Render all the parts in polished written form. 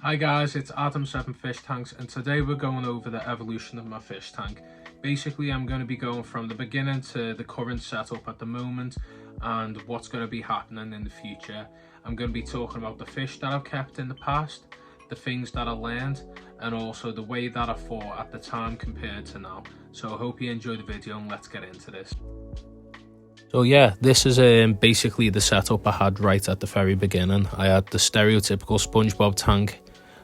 Hi guys, it's Adam7 Fish Tanks, and today we're going over the evolution of my fish tank. Basically, I'm going to be going from the beginning to the current setup at the moment and what's going to be happening in the future. I'm going to be talking about the fish that I've kept in the past, the things that I learned, and also the way that I fought at the time compared to now. So I hope you enjoy the video and let's get into this. So yeah, this is basically the setup I had right at the very beginning. I had the stereotypical SpongeBob tank.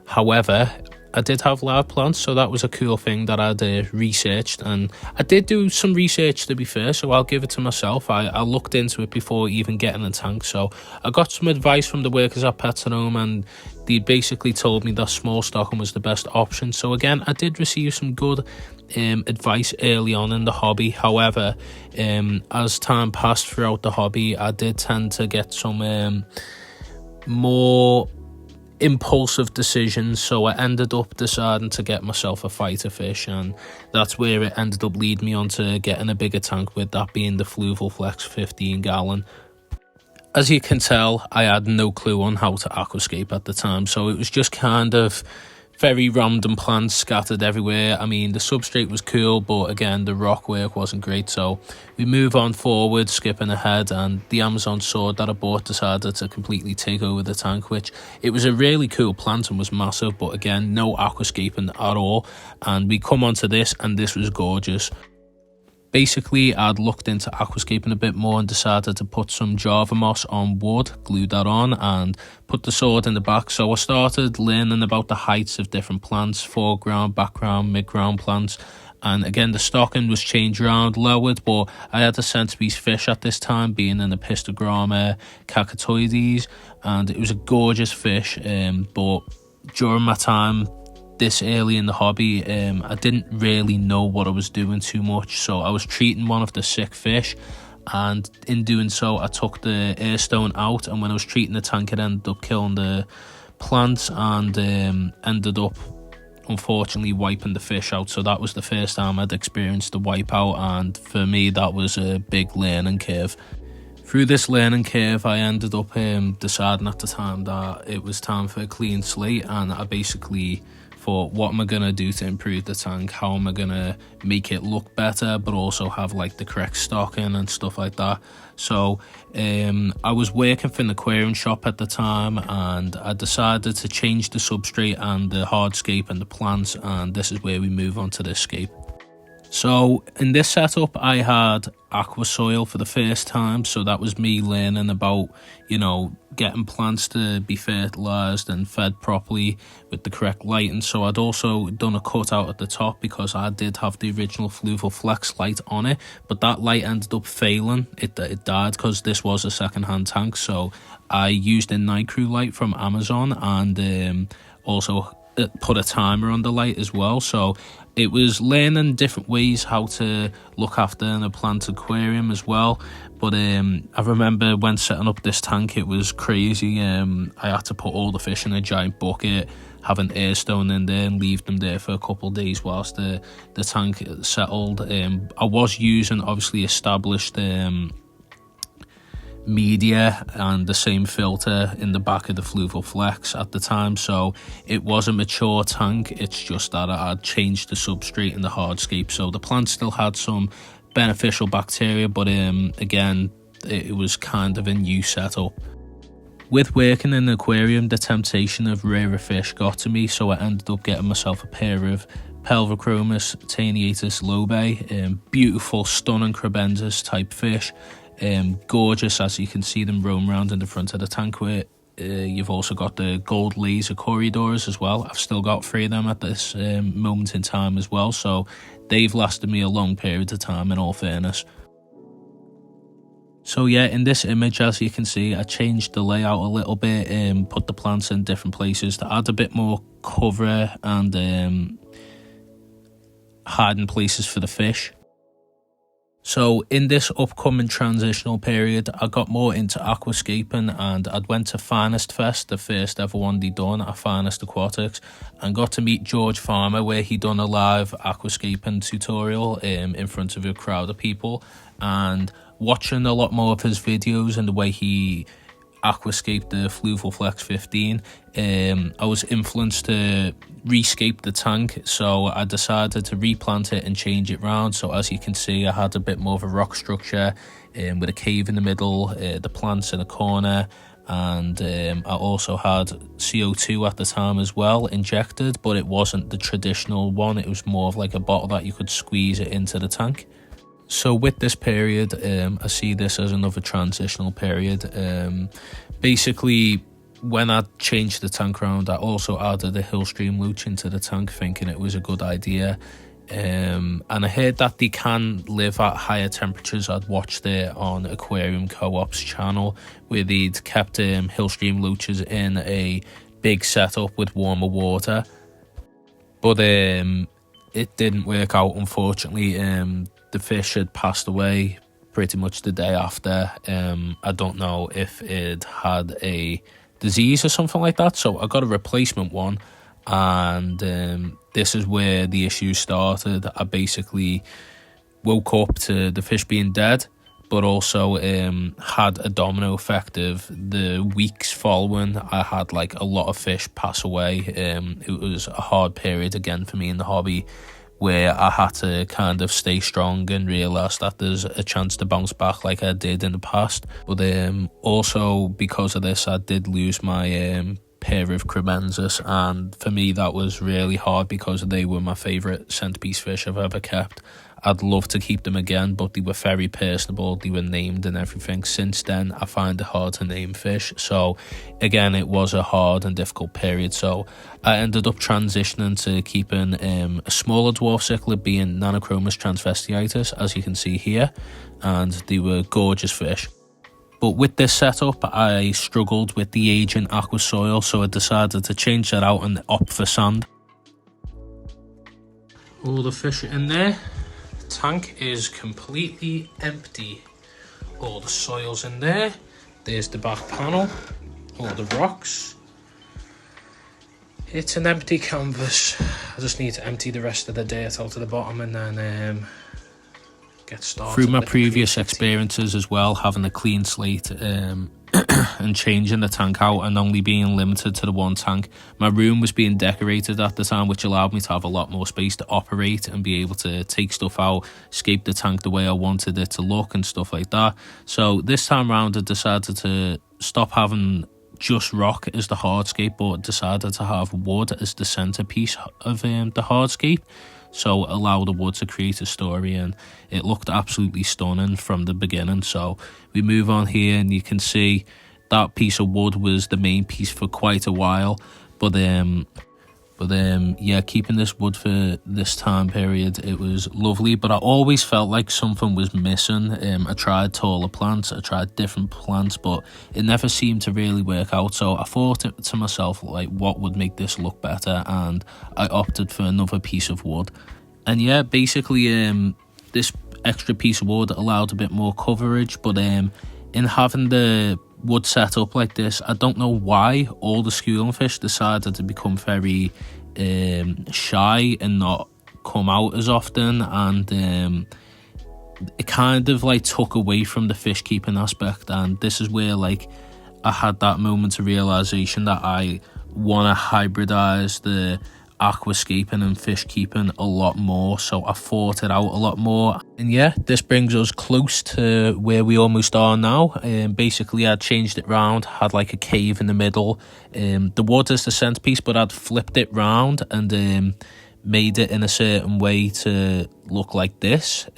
However, I did have live plants, so that was a cool thing that I'd researched, and I did do some research, to be fair, so I'll give it to myself. I looked into it before even getting a tank, so I got some advice from the workers at Pets at Home, and they basically told me that small stocking was the best option. So again, I did receive some good advice early on in the hobby. However, as time passed throughout the hobby, I did tend to get some more impulsive decisions, so I ended up deciding to get myself a fighter fish, and that's where it ended up leading me on to getting a bigger tank, with that being the Fluval Flex 15 gallon. As you can tell, I had no clue on how to aquascape at the time, so it was just kind of very random plants scattered everywhere. I mean, the substrate was cool, but again, the rock work wasn't great. So we move on forward, skipping ahead, and the Amazon sword that I bought decided to completely take over the tank, which it was a really cool plant and was massive, but again, no aquascaping at all. And we come onto this, and this was gorgeous. Basically, I'd looked into aquascaping a bit more and decided to put some Java moss on wood, glued that on, and put the sword in the back. So I started learning about the heights of different plants, foreground, background, mid-ground plants. And again, the stocking was changed around, lowered, but I had a centerpiece fish at this time, being an Apistogramma cacatoides, and it was a gorgeous fish. But during my time this early in the hobby, I didn't really know what I was doing too much, so I was treating one of the sick fish, and in doing so I took the air stone out, and when I was treating the tank it ended up killing the plants and ended up unfortunately wiping the fish out. So that was the first time I'd experienced the wipeout, and for me that was a big learning curve. Through this learning curve, I ended up deciding at the time that it was time for a clean slate, and I basically thought, what am I going to do to improve the tank? How am I going to make it look better, but also have like the correct stocking and stuff like that? So I was working for an aquarium shop at the time, and I decided to change the substrate and the hardscape and the plants, and this is where we move on to this scape. So in this setup, I had aqua soil for the first time, so that was me learning about, getting plants to be fertilized and fed properly with the correct lighting. So I'd also done a cutout at the top, because I did have the original Fluval Flex light on it, but that light ended up failing. It died because this was a second-hand tank, so I used a night crew light from Amazon, and also put a timer on the light as well. So it was learning different ways how to look after a plant aquarium as well. But I remember when setting up this tank, it was crazy. I had to put all the fish in a giant bucket, have an air stone in there, and leave them there for a couple of days whilst the tank settled. I was using obviously established media and the same filter in the back of the Fluval Flex at the time, so it was a mature tank. It's just that I had changed the substrate and the hardscape, so the plant still had some beneficial bacteria, but again, it was kind of a new setup. With working in an aquarium, the temptation of rarer fish got to me, so I ended up getting myself a pair of Pelvichromis taeniatus lobae, beautiful, stunning Crebensis type fish. Gorgeous, as you can see them roam around in the front of the tank. Where you've also got the gold laser corridors as well. I've still got 3 of them at this moment in time as well, so they've lasted me a long period of time, in all fairness. So yeah, in this image, as you can see, I changed the layout a little bit, put the plants in different places to add a bit more cover and hiding places for the fish. So in this upcoming transitional period, I got more into aquascaping, and I went to Finest Fest, the first ever one they done at Finest Aquatics, and got to meet George Farmer, where he done a live aquascaping tutorial in front of a crowd of people, and watching a lot more of his videos and the way he aquascape, the Fluval Flex 15, I was influenced to rescape the tank, so I decided to replant it and change it round. So as you can see, I had a bit more of a rock structure with a cave in the middle, the plants in the corner, and I also had CO2 at the time as well injected, but it wasn't the traditional one. It was more of like a bottle that you could squeeze it into the tank. So with this period, I see this as another transitional period. Basically, when I changed the tank round, I also added a Hillstream Loach into the tank, thinking it was a good idea. And I heard that they can live at higher temperatures. I'd watched it on Aquarium Co-op's channel where they'd kept Hillstream Loaches in a big setup with warmer water, but it didn't work out, unfortunately. The fish had passed away pretty much the day after. I don't know if it had a disease or something like that, so I got a replacement one, and this is where the issue started. I basically woke up to the fish being dead, but also had a domino effect of the weeks following. I had like a lot of fish pass away. It was a hard period again for me in the hobby, where I had to kind of stay strong and realise that there's a chance to bounce back like I did in the past. But also because of this, I did lose my pair of cremensis, and for me that was really hard because they were my favourite centrepiece fish I've ever kept. I'd love to keep them again, but they were very personable, they were named and everything. Since then, I find it hard to name fish, so again, it was a hard and difficult period. So I ended up transitioning to keeping a smaller dwarf cichlid, being Nanochromis transvestiitis, as you can see here, and they were gorgeous fish. But with this setup, I struggled with the aging aqua soil, so I decided to change that out and opt for sand. All the fish are in there. The tank is completely empty. All the soil's in there. There's the back panel, all the rocks. It's an empty canvas. I just need to empty the rest of the dirt out to the bottom and then get started. Through my previous experiences as well, having a clean slate and changing the tank out and only being limited to the one tank, my room was being decorated at the time, which allowed me to have a lot more space to operate and be able to take stuff out, scape the tank the way I wanted it to look and stuff like that. So this time around I decided to stop having just rock as the hardscape, but decided to have wood as the centerpiece of the hardscape. So allow the wood to create a story, and it looked absolutely stunning from the beginning. So we move on here and you can see that piece of wood was the main piece for quite a while, but yeah, keeping this wood for this time period, it was lovely, but I always felt like something was missing. I tried taller plants, I tried different plants, but it never seemed to really work out. So I thought to myself, like, what would make this look better? And I opted for another piece of wood. And yeah, basically this extra piece of wood allowed a bit more coverage, but in having the wood set up like this, I don't know why all the schooling fish decided to become very shy and not come out as often, and it kind of like took away from the fish keeping aspect. And this is where like I had that moment of realization that I want to hybridize the aquascaping and fish keeping a lot more, so I thought it out a lot more. And yeah, this brings us close to where we almost are now. Basically I changed it round, had like a cave in the middle, the wood is the centerpiece, but I'd flipped it round and made it in a certain way to look like this.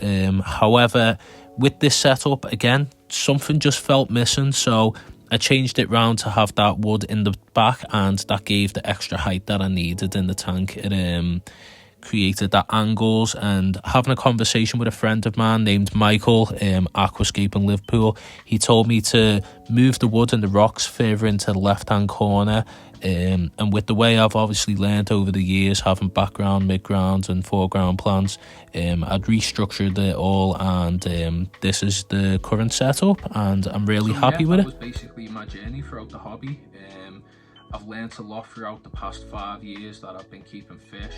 However, with this setup, again, something just felt missing, so I changed it round to have that wood in the back, and that gave the extra height that I needed in the tank. It created that angles, and having a conversation with a friend of mine named Michael, Aquascape in Liverpool, he told me to move the wood and the rocks further into the left hand corner. And with the way I've obviously learned over the years, having background, mid-ground and foreground plants, I'd restructured it all, and this is the current setup, and I'm really happy with it. That was basically my journey throughout the hobby. I've learned a lot throughout the past 5 years that I've been keeping fish.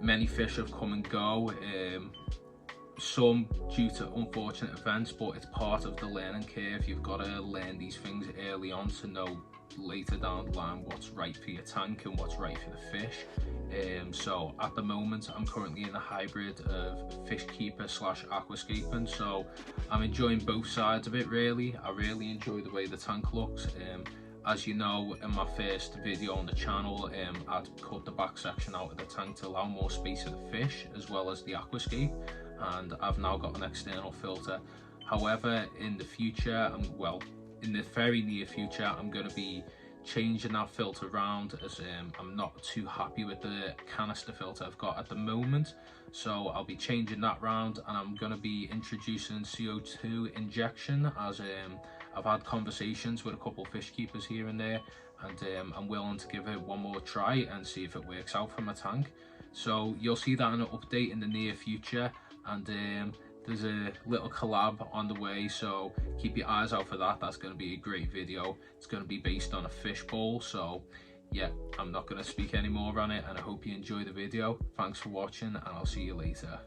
Many fish have come and go. some due to unfortunate events, but it's part of the learning curve. You've got to learn these things early on to know later down the line what's right for your tank and what's right for the fish. So at the moment I'm currently in a hybrid of fishkeeper / aquascaping, so I'm enjoying both sides of it really. I really enjoy the way the tank looks. As you know, in my first video on the channel, I'd cut the back section out of the tank to allow more space for the fish as well as the aquascape, and I've now got an external filter. However, in the future, in the very near future, I'm going to be changing that filter around, as I'm not too happy with the canister filter I've got at the moment. So I'll be changing that round, and I'm going to be introducing CO2 injection, as I've had conversations with a couple of fish keepers here and there, and I'm willing to give it one more try and see if it works out for my tank. So you'll see that in an update in the near future, and there's a little collab on the way, so keep your eyes out for that. That's going to be a great video. It's going to be based on a fish bowl, so yeah, I'm not going to speak any more on it, and I hope you enjoy the video. Thanks for watching, and I'll see you later.